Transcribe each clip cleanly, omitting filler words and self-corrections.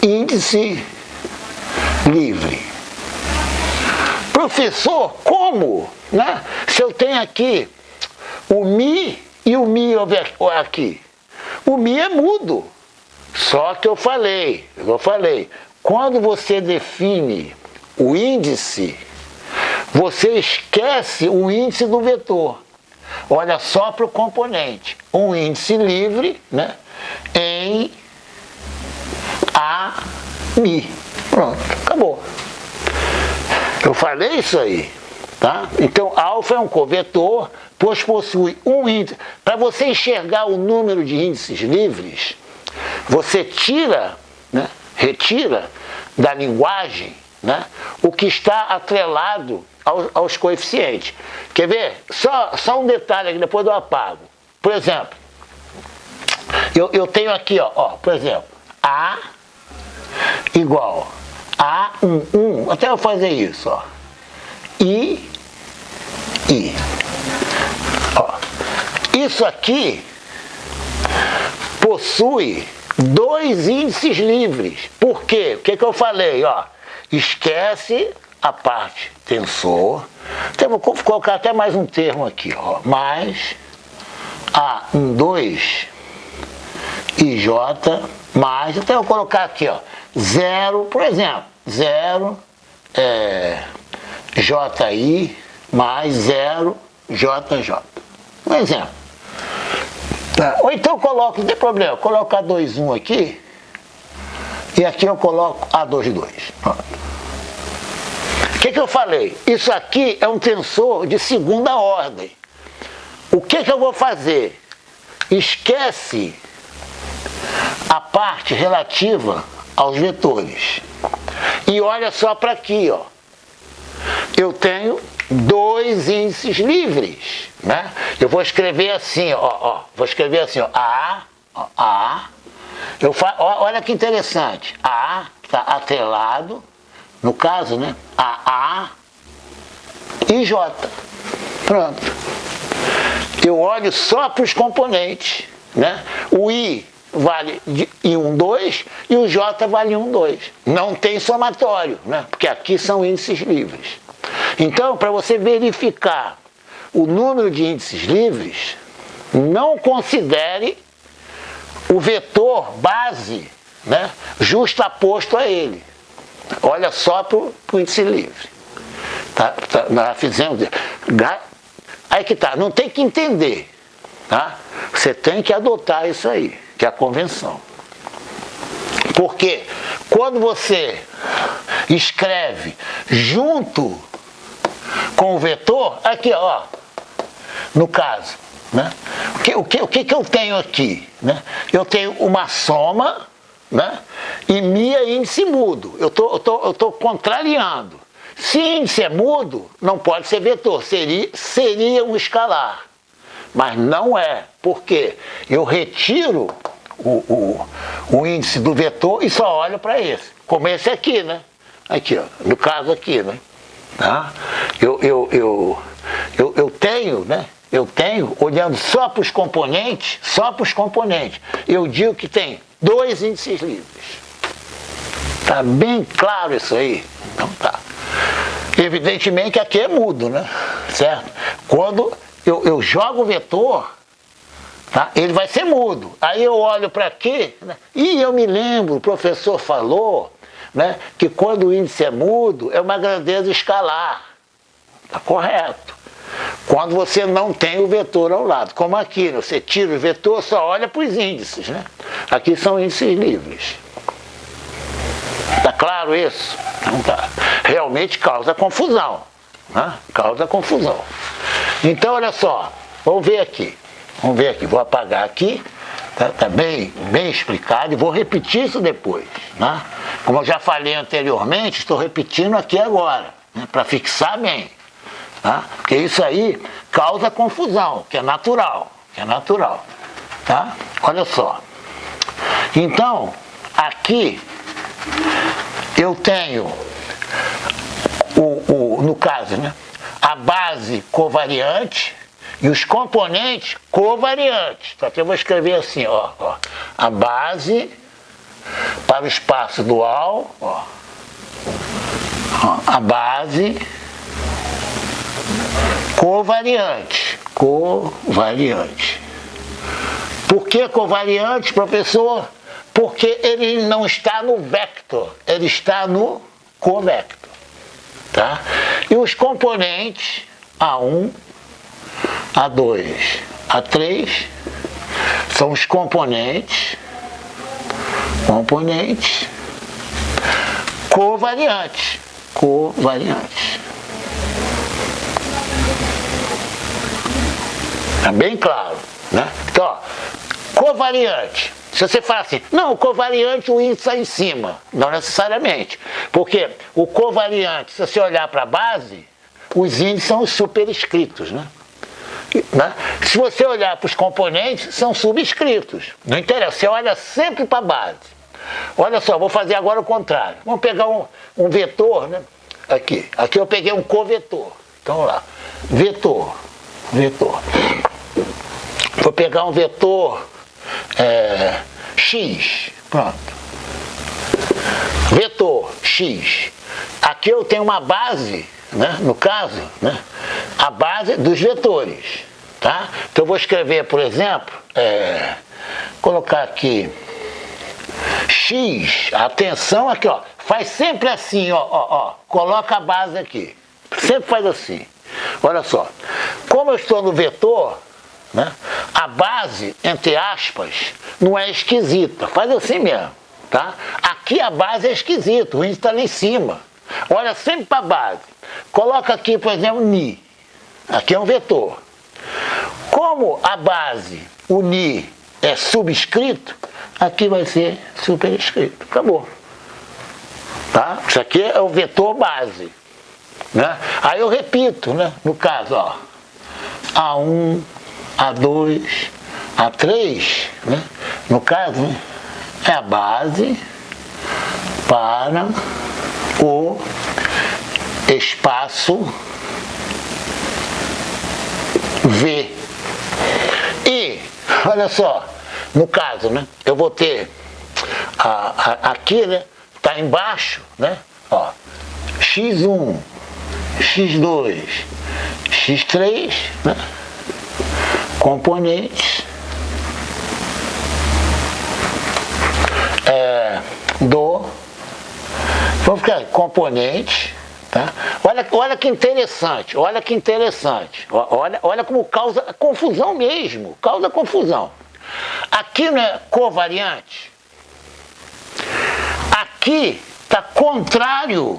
índice livre. Professor, como? Né? Se eu tenho aqui o Mi e o Mi aqui. O Mi é mudo. Só que eu falei, quando você define o índice, você esquece o índice do vetor. Olha só para o componente. Um índice livre, né, em A, Mi. Pronto, acabou. Eu falei isso aí. Tá? Então, alfa é um covetor, pois possui um índice. Para você enxergar o número de índices livres, você tira, né, retira da linguagem, né, o que está atrelado aos coeficientes. Quer ver? Só um detalhe aqui, depois eu apago. Por exemplo, eu tenho aqui, ó, por exemplo, A igual a 1. Até eu fazer isso, ó. I. Ó. Isso aqui possui dois índices livres. Por quê? O que eu falei? Ó, esquece a parte tensor. Então, vou colocar até mais um termo aqui, ó. Mais A12 e J mais, até eu colocar aqui, ó, 0, por exemplo, 0 JI mais 0 JJ. Um exemplo. Ou então eu coloco, não tem problema, eu coloco A21 aqui e aqui eu coloco A22. O que eu falei? Isso aqui é um tensor de segunda ordem. O que eu vou fazer? Esquece a parte relativa aos vetores. E olha só para aqui, ó. Eu tenho dois índices livres, né? Eu vou escrever assim, ó, vou escrever assim, ó, A. Olha que interessante. A está atrelado, no caso, né? A e J. Pronto. Eu olho só para os componentes, né? O I vale I1, 2 e o J vale 1, 2. Não tem somatório, né? Porque aqui são índices livres. Então, para você verificar o número de índices livres, não considere o vetor base, né, justaposto a ele. Olha só para o índice livre. Nós fizemos. Aí que tá, não tem que entender. Tá? Você tem que adotar isso aí, que é a convenção. Porque quando você escreve junto com o vetor, aqui, ó, no caso, né? O que eu tenho aqui? Né? Eu tenho uma soma, né? E Mi é índice mudo. Eu tô contrariando. Se índice é mudo, não pode ser vetor, seria um escalar. Mas não é. Por quê? Eu retiro o índice do vetor e só olho para esse. Como esse aqui, né? Aqui, ó, no caso aqui, né? Tá? Eu tenho, né? Eu tenho, olhando só para os componentes, eu digo que tem dois índices livres. Tá bem claro isso aí? Então tá. Evidentemente que aqui é mudo, né? Certo? Quando eu jogo o vetor, tá? Ele vai ser mudo. Aí eu olho para aqui, né? E eu me lembro, o professor falou, né, que quando o índice é mudo, é uma grandeza escalar. Está correto. Quando você não tem o vetor ao lado. Como aqui, né? Você tira o vetor, só olha para os índices. Né? Aqui são índices livres. Está claro isso? Então tá. Realmente causa confusão. Né? Causa confusão. Então, olha só. Vamos ver aqui. Vou apagar aqui. Está bem explicado e vou repetir isso depois. Né? Como eu já falei anteriormente, estou repetindo aqui agora, né? Para fixar bem. Tá? Porque isso aí causa confusão, que é natural. Tá? Olha só. Então, aqui eu tenho, no caso, né, a base covariante e os componentes covariantes. Então, aqui eu vou escrever assim, ó, a base para o espaço dual, ó, a base covariante. Covariante. Por que covariante, professor? Porque ele não está no vector, ele está no covector. Tá? E os componentes A1, A2, A3 são os componentes covariantes. Tá bem claro, né? Então, ó, covariante. Se você fala assim, não, o covariante o índice está em cima. Não necessariamente. Porque o covariante, se você olhar para a base, os índices são os superescritos, né? Se você olhar para os componentes, são subscritos. Não interessa, você olha sempre para a base. Olha só, vou fazer agora o contrário. Vamos pegar um vetor, né? Aqui eu peguei um covetor. Então, vamos lá. Vetor. Vou pegar um vetor X. Pronto. Vetor X. Aqui eu tenho uma base, né? No caso, né? A base dos vetores. Tá? Então eu vou escrever, por exemplo, colocar aqui X, atenção aqui, ó, faz sempre assim, ó, coloca a base aqui, sempre faz assim. Olha só, como eu estou no vetor, né, a base, entre aspas, não é esquisita, faz assim mesmo, tá? Aqui a base é esquisita, o índice está lá em cima. Olha sempre para a base. Coloca aqui, por exemplo, Ni. Aqui é um vetor. Como a base, o Ni, é subscrito, aqui vai ser superescrito. Acabou. Tá? Isso aqui é o vetor base. Né? Aí eu repito, né? No caso, ó, A1, A2, A3, né? No caso, né? É a base para o espaço V. E, olha só, no caso, né? Eu vou ter aqui, né? Tá embaixo, né? Ó, X1, X2, X3, né? Componentes vamos ficar componentes, tá? Olha que interessante, olha como causa confusão mesmo, causa confusão. Aqui não é covariante, aqui está contrário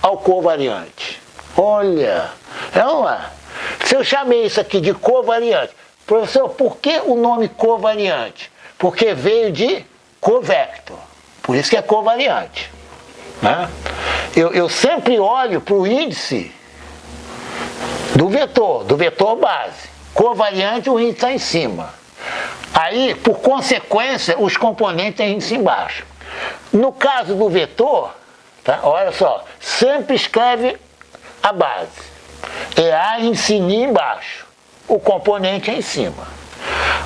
ao covariante. Olha, se eu chamei isso aqui de covariante, professor, por que o nome covariante? Porque veio de covector, por isso que é covariante. Né? Eu sempre olho para o índice do vetor base. Covariante, o índice está em cima. Aí, por consequência, os componentes têm índice embaixo. No caso do vetor, tá? Olha só, sempre escreve a base. É A índice Ni embaixo. O componente é em cima.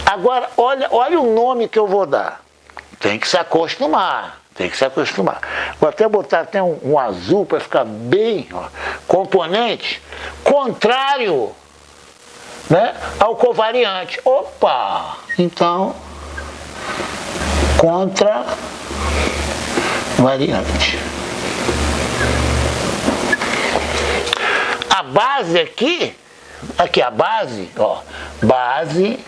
Agora, olha o nome que eu vou dar. Tem que se acostumar. Vou até botar até um azul para ficar bem, ó. Componente contrário, né, ao covariante. Opa! Então, contravariante. A base aqui a base, ó, base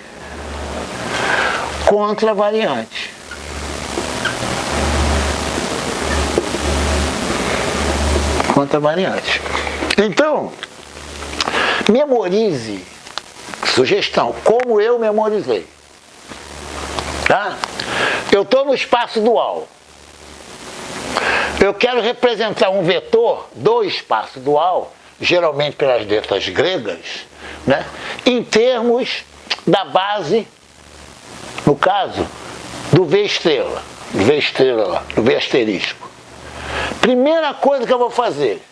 contravariante. Contravariante. Então, memorize, sugestão, como eu memorizei. Tá? Eu estou no espaço dual. Eu quero representar um vetor do espaço dual, geralmente pelas letras gregas, né, em termos da base, no caso, do V estrela, do V asterisco. Primeira coisa que eu vou fazer,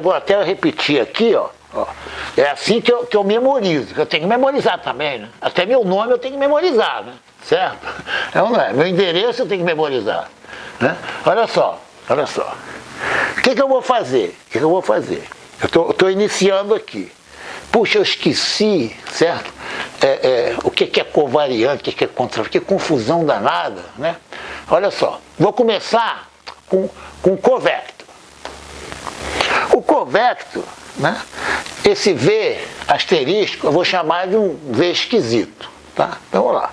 vou até repetir aqui, ó, Ó, é assim que eu memorizo, que eu tenho que memorizar também, né? Até meu nome eu tenho que memorizar, né? Certo? Não é? Meu endereço eu tenho que memorizar, né? Olha só. O que eu vou fazer? Eu estou iniciando aqui. Puxa, eu esqueci, certo? O que é covariante, o que é contra, que confusão danada, né? Olha só, vou começar com covecto. O covecto, né? Esse V asterisco, eu vou chamar de um V esquisito, tá? Então, vamos lá.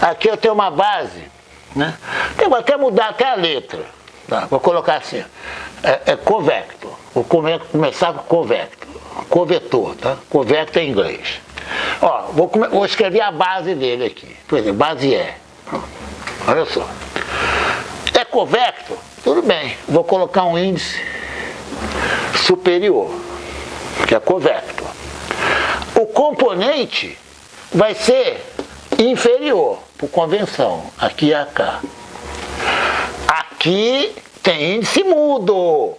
Aqui eu tenho uma base, né? Eu vou até mudar até a letra, tá? Vou colocar assim, covecto. Vou começar com covecto. Covetor, tá? Covecto em inglês. Ó, vou escrever a base dele aqui. Por exemplo, base E. Olha só. É covecto? Tudo bem. Vou colocar um índice superior, que é covecto. O componente vai ser inferior, por convenção. Aqui é AK. Aqui tem índice mudo,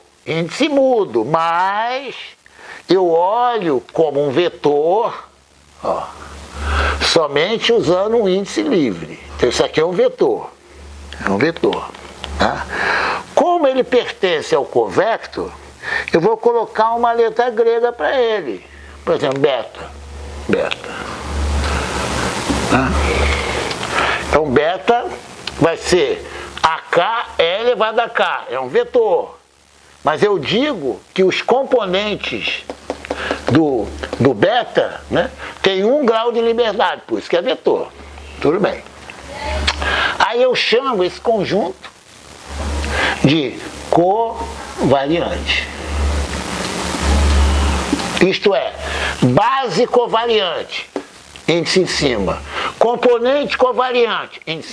mas eu olho como um vetor, ó, somente usando um índice livre. Então isso aqui é um vetor. Tá? Como ele pertence ao covecto, eu vou colocar uma letra grega para ele. Por exemplo, beta. Tá? Então beta vai ser AK é elevado a K, é um vetor. Mas eu digo que os componentes do beta, né, tem 1 grau de liberdade, por isso que é vetor. Tudo bem. Aí eu chamo esse conjunto de covariante. Isto é, base covariante, índice em cima. Componente covariante, índice